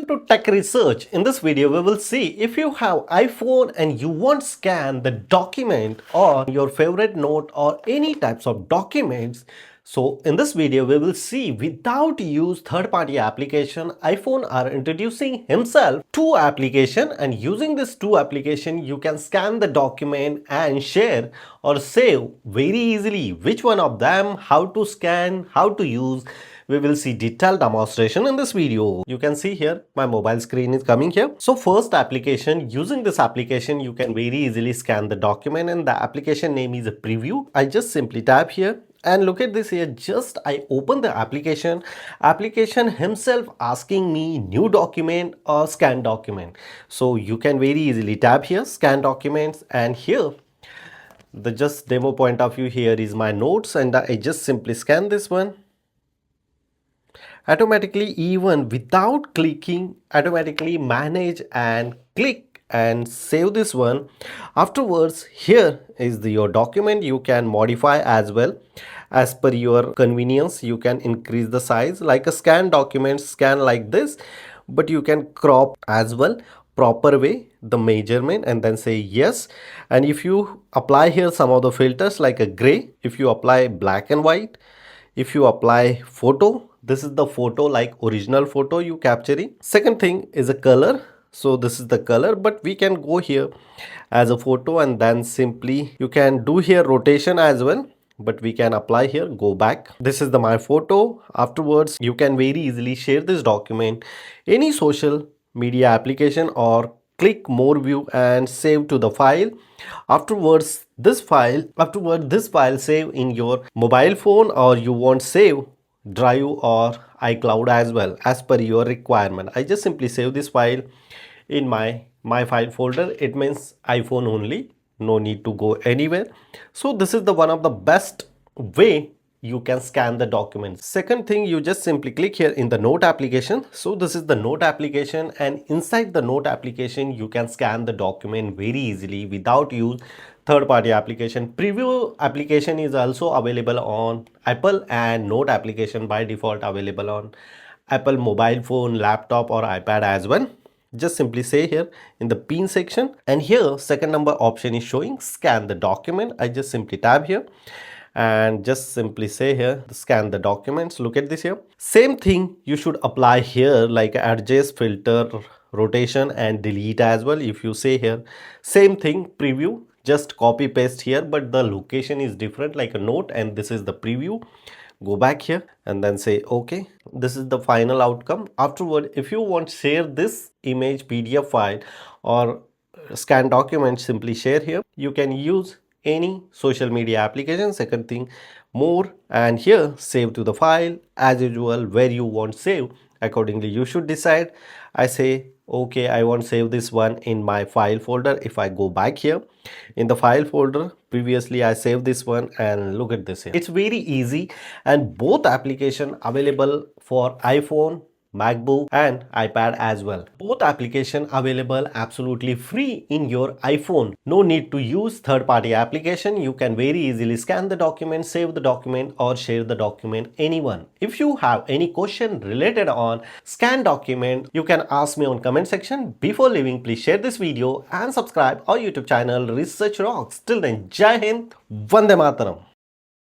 to Tech Research. In this video, we will see if you have iPhone and you want to scan the document or your favorite note or any types of documents. So in this video, we will see without use third-party application, iPhone are introducing himself two application, and using this two application, you can scan the document and share or save very easily. Which one of them, how to scan, how to use, we will see detailed demonstration in this video. You can see here my mobile screen is coming here. So first application, using this application you can very easily scan the document, and the application name is a preview. I just simply tap here and look at this here. Just I open the application himself asking me new document or scan document. So you can very easily tap here scan documents, and here the just demo point of view, here is my notes, and I just simply scan this one. Automatically, even without clicking, automatically manage and click and save this one. Afterwards, here is your document. You can modify as well as per your convenience. You can increase the size like a scan document, scan like this, but you can crop as well proper way the measurement and then say yes. And if you apply here some of the filters like a gray, if you apply black and white, if you apply photo, this is the photo like original photo you capturing. Second thing is a color. So this is the color, but we can go here as a photo and then simply you can do here rotation as well, but we can apply here go back. This is the my photo. Afterwards, you can very easily share this document any social media application or click more view and save to the file. Afterwards this file save in your mobile phone, or you want save drive or iCloud as well as per your requirement. I just simply save this file in my file folder. It means iPhone only, no need to go anywhere. So this is the one of the best way you can scan the documents. Second thing, you just simply click here in the note application. So this is the note application, and inside the note application you can scan the document very easily without use third-party application. Preview application is also available on Apple, and note application by default available on Apple mobile phone, laptop or iPad as well. Just simply say here in the pin section, and here second number option is showing scan the document. I just simply tab here and just simply say here scan the documents. Look at this here. Same thing you should apply here like adjust, filter, rotation and delete as well. If you say here same thing preview, just copy paste here, but the location is different like a note, and this is the preview. Go back here and then say okay. This is the final outcome. Afterward, if you want share this image PDF file or scan document, simply share here. You can use any social media application. Second thing, more, and here save to the file as usual. Where you want save, accordingly you should decide. I say okay, I want save this one in my file folder. If I go back here in the file folder, previously I saved this one, and look at this here. It's very easy, and both application available for iPhone, MacBook and iPad as well. Both application available absolutely free in your iPhone. No need to use third-party application. You can very easily scan the document, save the document or share the document anyone. If you have any question related on scan document, you can ask me on comment section. Before leaving, please share this video and subscribe our YouTube channel Research Rocks. Till then, Jai Hind, Vande Mataram.